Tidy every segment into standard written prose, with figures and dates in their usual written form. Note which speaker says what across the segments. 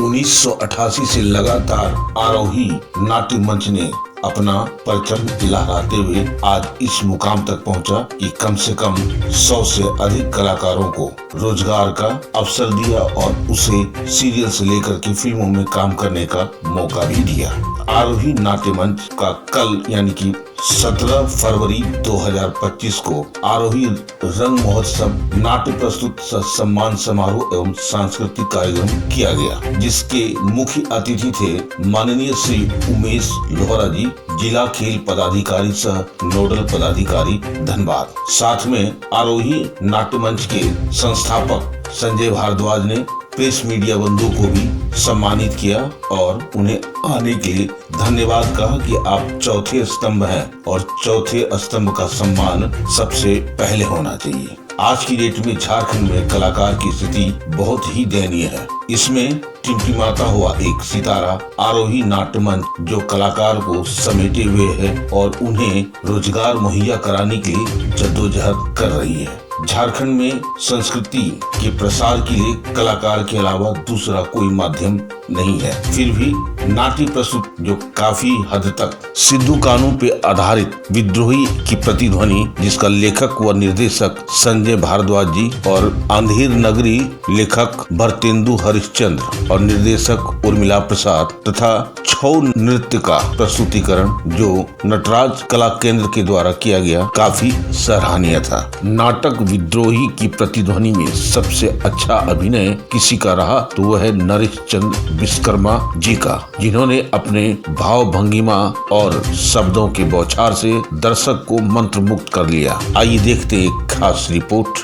Speaker 1: 1988 से लगातार आरोही नाट्य मंच ने अपना परचम लहराते हुए आज इस मुकाम तक पहुंचा कि कम से कम 100 से अधिक कलाकारों को रोजगार का अवसर दिया और उसे सीरियल से लेकर के फिल्मों में काम करने का मौका भी दिया। आरोही नाट्य मंच का कल यानी कि 17 फरवरी 2025 को आरोही रंग महोत्सव नाट्य प्रस्तुत सम्मान समारोह एवं सांस्कृतिक कार्यक्रम किया गया, जिसके मुख्य अतिथि थे माननीय श्री उमेश लोहरा जी, जिला खेल पदाधिकारी सह नोडल पदाधिकारी धनबाद। साथ में आरोही नाट्य मंच के संस्थापक संजय भारद्वाज ने प्रेस मीडिया बंधु को भी सम्मानित किया और उन्हें आने के लिए धन्यवाद कहा कि आप चौथे स्तंभ हैं और चौथे स्तंभ का सम्मान सबसे पहले होना चाहिए। आज की डेट में झारखंड में कलाकार की स्थिति बहुत ही दयनीय है। इसमें टिमटिमाता हुआ एक सितारा आरोही नाट्य मंच जो कलाकार को समेटे हुए है और उन्हें रोजगार मुहैया कराने के लिए जद्दोजहद कर रही है। झारखंड में संस्कृति के प्रसार के लिए कलाकार के अलावा दूसरा कोई माध्यम नहीं है। फिर भी नाट्य प्रस्तुत जो काफी हद तक सिद्धू कानू पे आधारित विद्रोही की प्रतिध्वनि, जिसका लेखक व निर्देशक संजय भारद्वाज जी और अंधेर नगरी लेखक भरतेंदु हरिश्चंद्र और निर्देशक उर्मिला प्रसाद तथा छौ नृत्य का प्रस्तुतिकरण जो नटराज कला केंद्र के द्वारा किया गया, काफी सराहनीय था। नाटक विद्रोही की प्रतिध्वनि में सबसे अच्छा अभिनय किसी का रहा तो वह है नरेश चंद्र विश्वकर्मा जी का, जिन्होंने अपने भाव भंगिमा और शब्दों के बौछार से दर्शक को मंत्रमुग्ध कर लिया। आइए देखते हैं एक खास रिपोर्ट।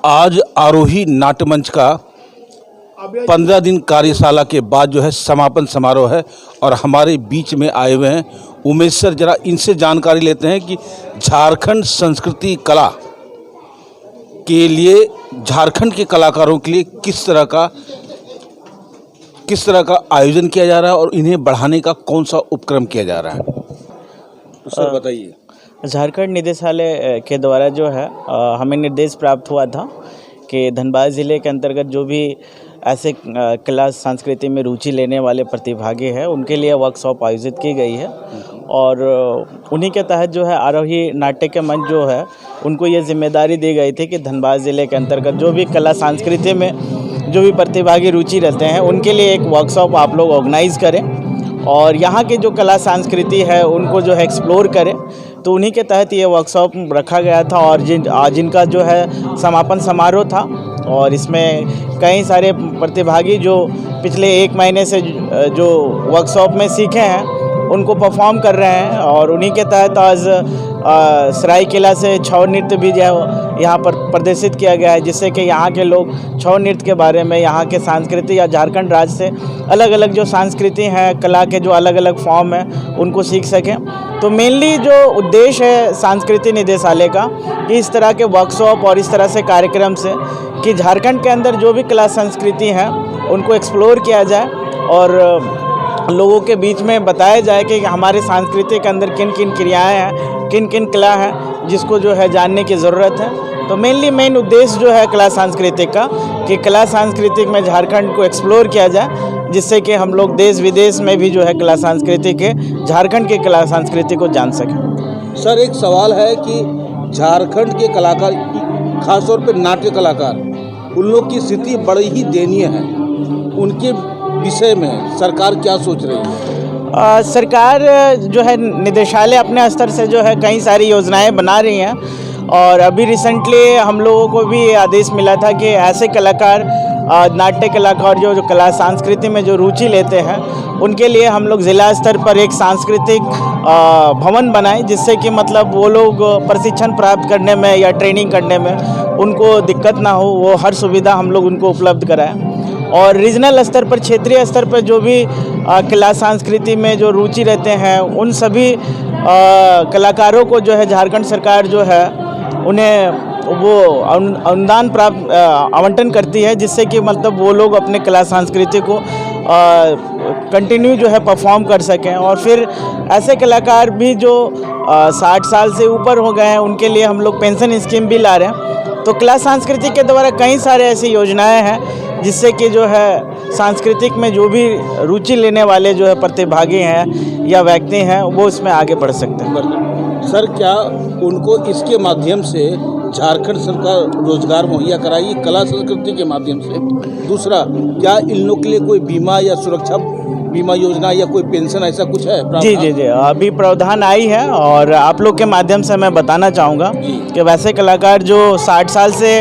Speaker 1: आज आरोही नाट्य मंच का 15 दिन कार्यशाला के बाद जो है समापन समारोह है और हमारे बीच में आए हुए हैं उमेश सर। जरा इनसे जानकारी लेते हैं कि झारखंड संस्कृति कला के लिए, झारखंड के कलाकारों के लिए किस तरह का आयोजन किया जा रहा है और इन्हें बढ़ाने का कौन सा उपक्रम किया जा रहा है, तो सर बताइए।
Speaker 2: झारखंड निदेशालय के द्वारा जो है हमें निर्देश प्राप्त हुआ था कि धनबाद ज़िले के अंतर्गत जो भी ऐसे कला संस्कृति में रुचि लेने वाले प्रतिभागी हैं उनके लिए वर्कशॉप आयोजित की गई है और उन्हीं के तहत जो है आरोही नाट्य के मंच जो है उनको ये जिम्मेदारी दी गई थी कि धनबाद ज़िले के अंतर्गत जो भी कला संस्कृति में जो भी प्रतिभागी रुचि रखते हैं उनके लिए एक वर्कशॉप आप लोग ऑर्गेनाइज़ करें और यहाँ की जो कला संस्कृति है उनको जो है एक्सप्लोर करें। तो उन्हीं के तहत ये वर्कशॉप रखा गया था और जिनका जो है समापन समारोह था और इसमें कई सारे प्रतिभागी जो पिछले 1 महीने से जो वर्कशॉप में सीखे हैं उनको परफॉर्म कर रहे हैं और उन्हीं के तहत आज सरायकेला से छौ नृत्य भी जो है यहाँ पर प्रदर्शित किया गया है, जिससे कि यहाँ के लोग छौ नृत्य के बारे में, यहाँ के संस्कृति या झारखंड राज्य से अलग अलग जो संस्कृति हैं, कला के जो अलग अलग फॉर्म हैं उनको सीख सकें। तो मेनली जो उद्देश्य है सांस्कृतिक निदेशालय का कि इस तरह के वर्कशॉप और इस तरह से कार्यक्रम से कि झारखंड के अंदर जो भी कला संस्कृति हैं उनको एक्सप्लोर किया जाए और लोगों के बीच में बताया जाए कि हमारे संस्कृति के अंदर किन किन क्रियाएं हैं, किन किन कला है जिसको जो है जानने की ज़रूरत है। तो मेन उद्देश्य जो है कला सांस्कृतिक का कि कला सांस्कृतिक में झारखंड को एक्सप्लोर किया जाए, जिससे कि हम लोग देश विदेश में भी जो है कला संस्कृति के, झारखंड की कला संस्कृति को जान सकें।
Speaker 3: सर एक सवाल है कि झारखंड के कलाकार, खासतौर पर नाट्य कलाकार, उन लोग की स्थिति बड़ी ही दयनीय है, उनके विषय में सरकार क्या सोच रही है?
Speaker 2: सरकार जो है निदेशालय अपने स्तर से जो है कई सारी योजनाएं बना रही हैं और अभी रिसेंटली हम लोगों को भी आदेश मिला था कि ऐसे कलाकार, नाट्य कलाकार जो कला संस्कृति में जो रुचि लेते हैं उनके लिए हम लोग ज़िला स्तर पर एक सांस्कृतिक भवन बनाएं, जिससे कि मतलब वो लोग प्रशिक्षण प्राप्त करने में या ट्रेनिंग करने में उनको दिक्कत ना हो, वो हर सुविधा हम लोग उनको उपलब्ध कराएं। और रीजनल स्तर पर, क्षेत्रीय स्तर पर जो भी कला संस्कृति में जो रुचि रहते हैं उन सभी कलाकारों को जो है झारखंड सरकार जो है उन्हें वो अनुदान प्राप्त आवंटन करती है, जिससे कि मतलब वो लोग अपने कला संस्कृति को कंटिन्यू जो है परफॉर्म कर सकें। और फिर ऐसे कलाकार भी जो 60 साल से ऊपर हो गए हैं उनके लिए हम लोग पेंशन स्कीम भी ला रहे हैं। तो कला संस्कृति के द्वारा कई सारे ऐसी योजनाएं हैं जिससे कि जो है सांस्कृतिक में जो भी रुचि लेने वाले जो है प्रतिभागी हैं या व्यक्ति हैं वो इसमें आगे बढ़ सकते हैं।
Speaker 3: सर, क्या उनको इसके माध्यम से झारखंड सरकार रोजगार मुहैया कराएगी कला संस्कृति के माध्यम से? दूसरा, क्या इन लोग के लिए कोई बीमा या सुरक्षा बीमा योजना या कोई पेंशन ऐसा कुछ है प्रावधान?
Speaker 2: जी जी जी, अभी प्रावधान आई है और आप लोग के माध्यम से मैं बताना चाहूँगा कि वैसे कलाकार जो 60 साल से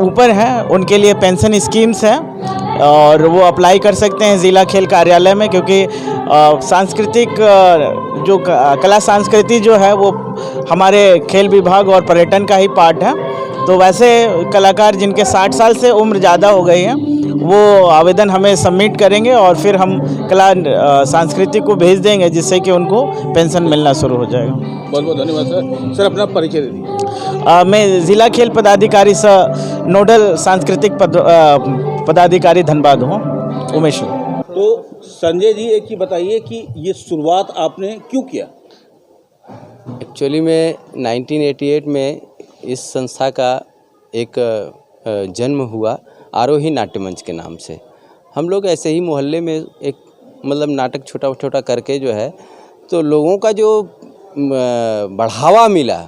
Speaker 2: ऊपर हैं उनके लिए पेंशन स्कीम्स हैं और वो अप्लाई कर सकते हैं ज़िला खेल कार्यालय में, क्योंकि सांस्कृतिक जो कला संस्कृति जो है वो हमारे खेल विभाग और पर्यटन का ही पार्ट है। तो वैसे कलाकार जिनके 60 साल से उम्र ज़्यादा हो गई है वो आवेदन हमें सबमिट करेंगे और फिर हम कला संस्कृति को भेज देंगे जिससे कि उनको पेंशन मिलना शुरू हो जाएगा।
Speaker 3: बहुत बहुत धन्यवाद सर। सर, अपना परिचय दे दीजिए।
Speaker 2: मैं ज़िला खेल पदाधिकारी नोडल सांस्कृतिक पदाधिकारी धनबाद हूँ, उमेश।
Speaker 3: तो संजय जी, एक ही बताइए कि ये शुरुआत आपने क्यों किया?
Speaker 4: एक्चुअली में 1988 में इस संस्था का एक जन्म हुआ आरोही नाट्य मंच के नाम से। हम लोग ऐसे ही मोहल्ले में एक मतलब नाटक छोटा छोटा करके जो है तो लोगों का जो बढ़ावा मिला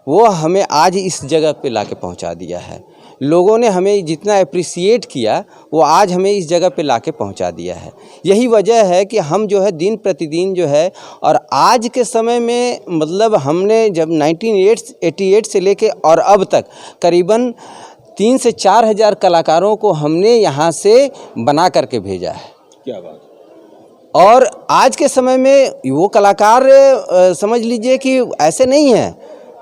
Speaker 4: वो हमें आज इस जगह पे लाके पहुंचा दिया है। लोगों ने हमें जितना अप्रिसिएट किया वो आज हमें इस जगह पे लाके पहुंचा दिया है। यही वजह है कि हम जो है दिन प्रतिदिन जो है और आज के समय में मतलब हमने जब 1988 से लेके और अब तक करीबन 3 से 4 हज़ार कलाकारों को हमने यहाँ से बना करके भेजा है।
Speaker 3: क्या बात।
Speaker 4: और आज के समय में वो कलाकार समझ लीजिए कि ऐसे नहीं हैं,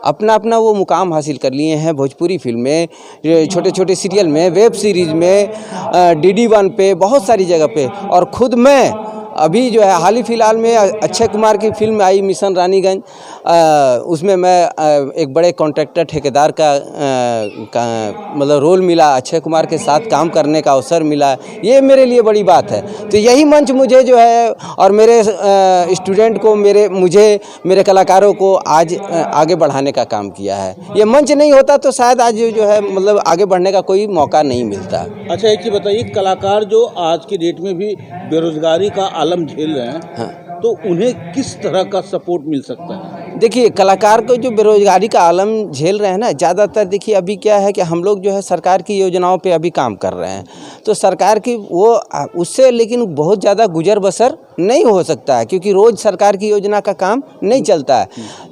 Speaker 4: अपना अपना वो मुकाम हासिल कर लिए हैं। भोजपुरी फिल्म में, छोटे छोटे सीरियल में, वेब सीरीज़ में, DD1 पे, बहुत सारी जगह पे। और ख़ुद मैं अभी जो है हाल ही फिलहाल में अक्षय कुमार की फिल्म आई मिशन रानीगंज, उसमें मैं एक बड़े कॉन्ट्रैक्टर ठेकेदार का मतलब रोल मिला, अक्षय कुमार के साथ काम करने का अवसर मिला। ये मेरे लिए बड़ी बात है। तो यही मंच मुझे जो है और मेरे स्टूडेंट को मेरे कलाकारों को आज आगे बढ़ाने का काम किया है। ये मंच नहीं होता तो शायद आज जो है मतलब आगे बढ़ने का कोई मौका नहीं मिलता।
Speaker 3: अच्छा, एक ही बताइए, कलाकार जो आज की डेट में भी बेरोजगारी का आलम झेल रहे हैं,
Speaker 4: हाँ,
Speaker 3: तो उन्हें किस तरह का सपोर्ट मिल सकता है?
Speaker 4: देखिए, कलाकार को जो बेरोजगारी का आलम झेल रहे हैं ना, ज़्यादातर देखिए अभी क्या है कि हम लोग जो है सरकार की योजनाओं पे अभी काम कर रहे हैं। तो सरकार की वो उससे लेकिन बहुत ज़्यादा गुजर बसर नहीं हो सकता है, क्योंकि रोज़ सरकार की योजना का काम नहीं चलता है।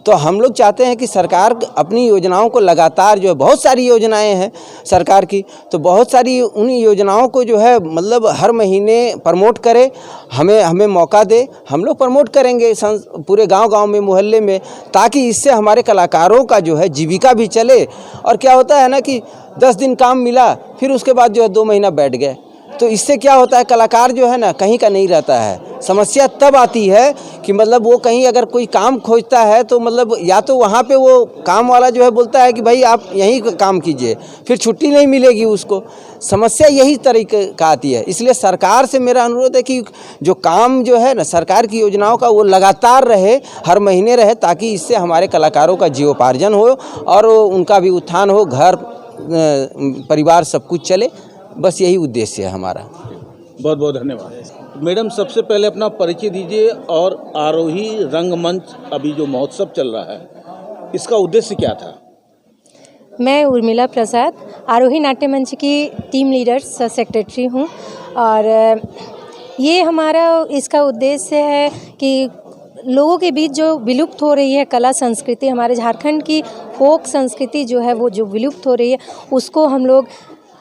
Speaker 4: तो हम लोग चाहते हैं कि सरकार अपनी योजनाओं को लगातार जो है, बहुत सारी योजनाएं हैं सरकार की, तो बहुत सारी उन योजनाओं को जो है मतलब हर महीने प्रमोट करे, हमें मौका दे, हम लोग प्रमोट करेंगे पूरे गांव-गांव में, मोहल्ले में, ताकि इससे हमारे कलाकारों का जो है जीविका भी चले। और क्या होता है ना कि 10 दिन काम मिला, फिर उसके बाद जो है 2 महीना बैठ गए, तो इससे क्या होता है, कलाकार जो है ना कहीं का नहीं रहता है। समस्या तब आती है कि मतलब वो कहीं अगर कोई काम खोजता है तो मतलब या तो वहाँ पे वो काम वाला जो है बोलता है कि भाई आप यहीं काम कीजिए, फिर छुट्टी नहीं मिलेगी उसको। समस्या यही तरीके का आती है। इसलिए सरकार से मेरा अनुरोध है कि जो काम जो है ना सरकार की योजनाओं का वो लगातार रहे, हर महीने रहे, ताकि इससे हमारे कलाकारों का जीवोपार्जन हो और उनका भी उत्थान हो, घर परिवार सब कुछ चले। बस यही उद्देश्य है हमारा।
Speaker 3: बहुत बहुत धन्यवाद। मैडम, सबसे पहले अपना परिचय दीजिए और आरोही रंगमंच अभी जो महोत्सव चल रहा है इसका उद्देश्य क्या था?
Speaker 5: मैं उर्मिला प्रसाद, आरोही नाट्य मंच की टीम लीडर सेक्रेटरी हूँ। और ये हमारा इसका उद्देश्य है कि लोगों के बीच जो विलुप्त हो रही है कला संस्कृति, हमारे झारखंड की फोक संस्कृति जो है वो जो विलुप्त हो रही है उसको हम लोग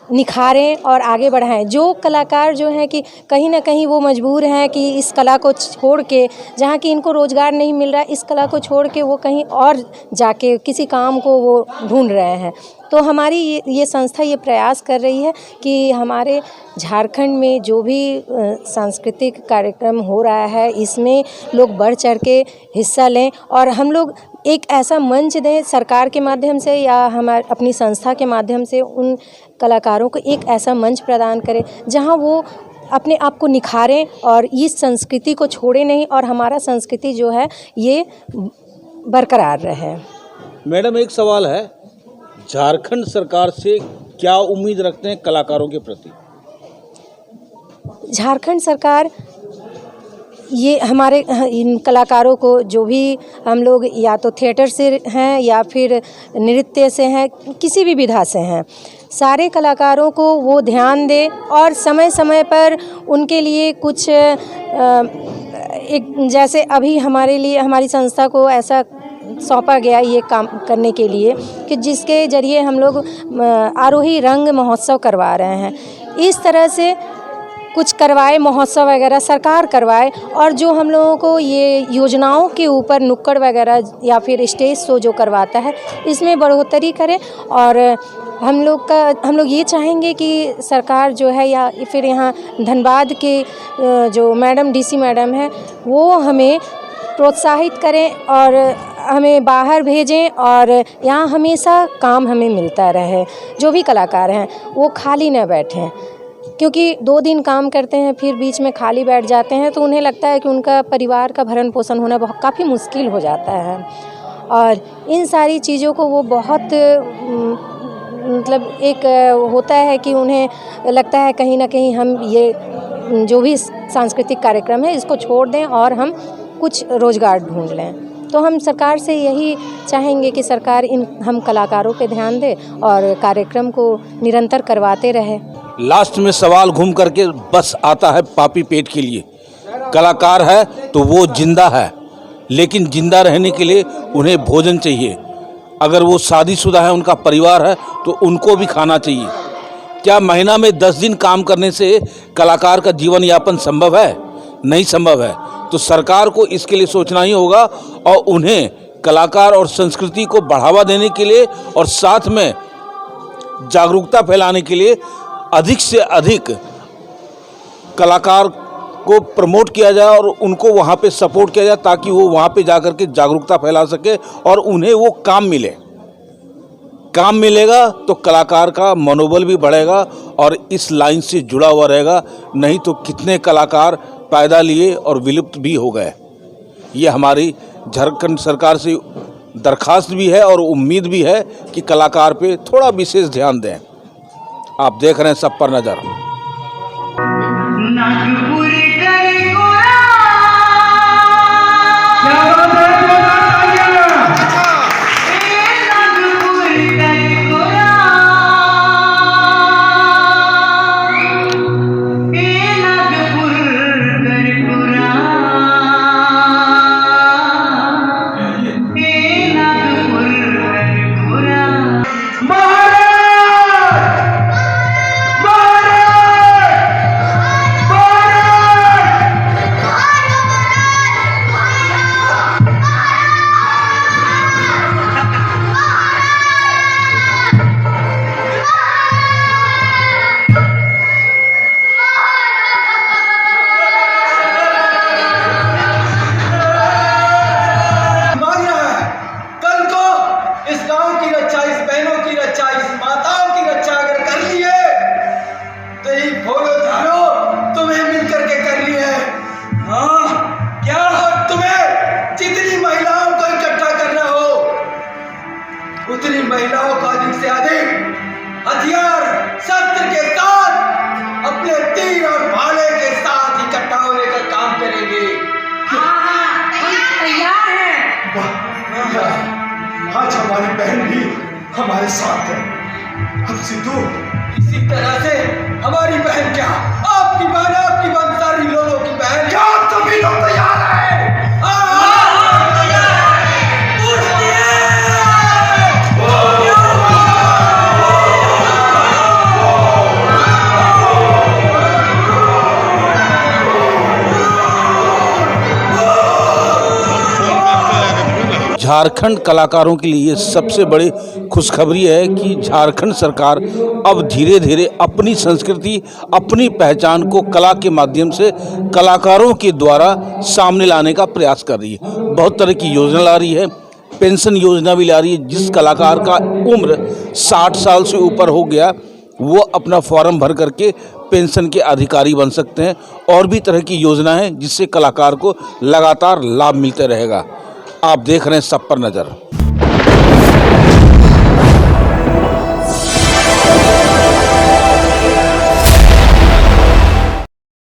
Speaker 5: निखारें और आगे बढ़ाएं। जो कलाकार जो हैं कि कहीं ना कहीं वो मजबूर हैं कि इस कला को छोड़ के, जहाँ कि इनको रोज़गार नहीं मिल रहा है, इस कला को छोड़ के वो कहीं और जाके किसी काम को वो ढूंढ रहे हैं। तो हमारी ये संस्था ये प्रयास कर रही है कि हमारे झारखंड में जो भी सांस्कृतिक कार्यक्रम हो रहा है इसमें लोग बढ़ चढ़ के हिस्सा लें और हम लोग एक ऐसा मंच दें सरकार के माध्यम से या हमारे अपनी संस्था के माध्यम से उन कलाकारों को एक ऐसा मंच प्रदान करें जहां वो अपने आप को निखारें और इस संस्कृति को छोड़े नहीं और हमारा संस्कृति जो है ये बरकरार रहे।
Speaker 3: मैडम, एक सवाल है, झारखंड सरकार से क्या उम्मीद रखते हैं कलाकारों के प्रति?
Speaker 5: झारखंड सरकार ये हमारे इन कलाकारों को, जो भी हम लोग या तो थिएटर से हैं या फिर नृत्य से हैं, किसी भी विधा से हैं, सारे कलाकारों को वो ध्यान दे और समय समय पर उनके लिए कुछ एक, जैसे अभी हमारे लिए हमारी संस्था को ऐसा सौंपा गया ये काम करने के लिए कि जिसके ज़रिए हम लोग आरोही रंग महोत्सव करवा रहे हैं। इस तरह से कुछ करवाए, महोत्सव वगैरह सरकार करवाए, और जो हम लोगों को ये योजनाओं के ऊपर नुक्कड़ वगैरह या फिर स्टेज शो जो करवाता है, इसमें बढ़ोतरी करे। और हम लोग ये चाहेंगे कि सरकार जो है या फिर यहाँ धनबाद के जो मैडम डीसी मैडम है वो हमें प्रोत्साहित करें और हमें बाहर भेजें और यहाँ हमेशा काम हमें मिलता रहे। जो भी कलाकार हैं वो खाली न बैठें, क्योंकि 2 दिन काम करते हैं फिर बीच में खाली बैठ जाते हैं तो उन्हें लगता है कि उनका परिवार का भरण पोषण होना काफ़ी मुश्किल हो जाता है। और इन सारी चीज़ों को वो बहुत मतलब एक होता है कि उन्हें लगता है कहीं ना कहीं हम ये जो भी सांस्कृतिक कार्यक्रम है इसको छोड़ दें और हम कुछ रोज़गार ढूंढ लें। तो हम सरकार से यही चाहेंगे कि सरकार हम कलाकारों पे ध्यान दे और कार्यक्रम को निरंतर करवाते रहे।
Speaker 3: लास्ट में सवाल घूम करके बस आता है पापी पेट के लिए। कलाकार है तो वो जिंदा है, लेकिन जिंदा रहने के लिए उन्हें भोजन चाहिए। अगर वो शादीशुदा है, उनका परिवार है, तो उनको भी खाना चाहिए। क्या महीना में 10 दिन काम करने से कलाकार का जीवन यापन संभव है? नहीं संभव है। तो सरकार को इसके लिए सोचना ही होगा और उन्हें कलाकार और संस्कृति को बढ़ावा देने के लिए और साथ में जागरूकता फैलाने के लिए अधिक से अधिक कलाकार को प्रमोट किया जाए और उनको वहाँ पे सपोर्ट किया जाए ताकि वो वहाँ पे जाकर के जागरूकता फैला सके और उन्हें वो काम मिले। काम मिलेगा तो कलाकार का मनोबल भी बढ़ेगा और इस लाइन से जुड़ा हुआ रहेगा। नहीं तो कितने कलाकार पैदा लिए और विलुप्त भी हो गए। ये हमारी झारखंड सरकार से दरखास्त भी है और उम्मीद भी है कि कलाकार पे थोड़ा विशेष ध्यान दें। आप देख रहे हैं सब पर नजर।
Speaker 6: उतनी महिलाओं को अधिक से अधिक हथियार शस्त्र के साथ अपने तीर और भाले के साथ इकट्ठा होने का काम करेंगे। तैयार है। आज हमारी बहन भी हमारे साथ है। अब सिद्धू, इसी तरह से हमारी बहन क्या, आपकी बहन सारी लोगों की बहन, क्या आप सभी लोग तैयार हैं?
Speaker 3: झारखंड कलाकारों के लिए सबसे बड़ी खुशखबरी है कि झारखंड सरकार अब धीरे धीरे अपनी संस्कृति, अपनी पहचान को कला के माध्यम से कलाकारों के द्वारा सामने लाने का प्रयास कर रही है। बहुत तरह की योजना ला रही है, पेंशन योजना भी ला रही है। जिस कलाकार का उम्र 60 साल से ऊपर हो गया वो अपना फॉर्म भर करके पेंशन के अधिकारी बन सकते हैं। और भी तरह की योजना है जिससे कलाकार को लगातार लाभ मिलते रहेगा। आप देख रहे हैं सब पर नज़र।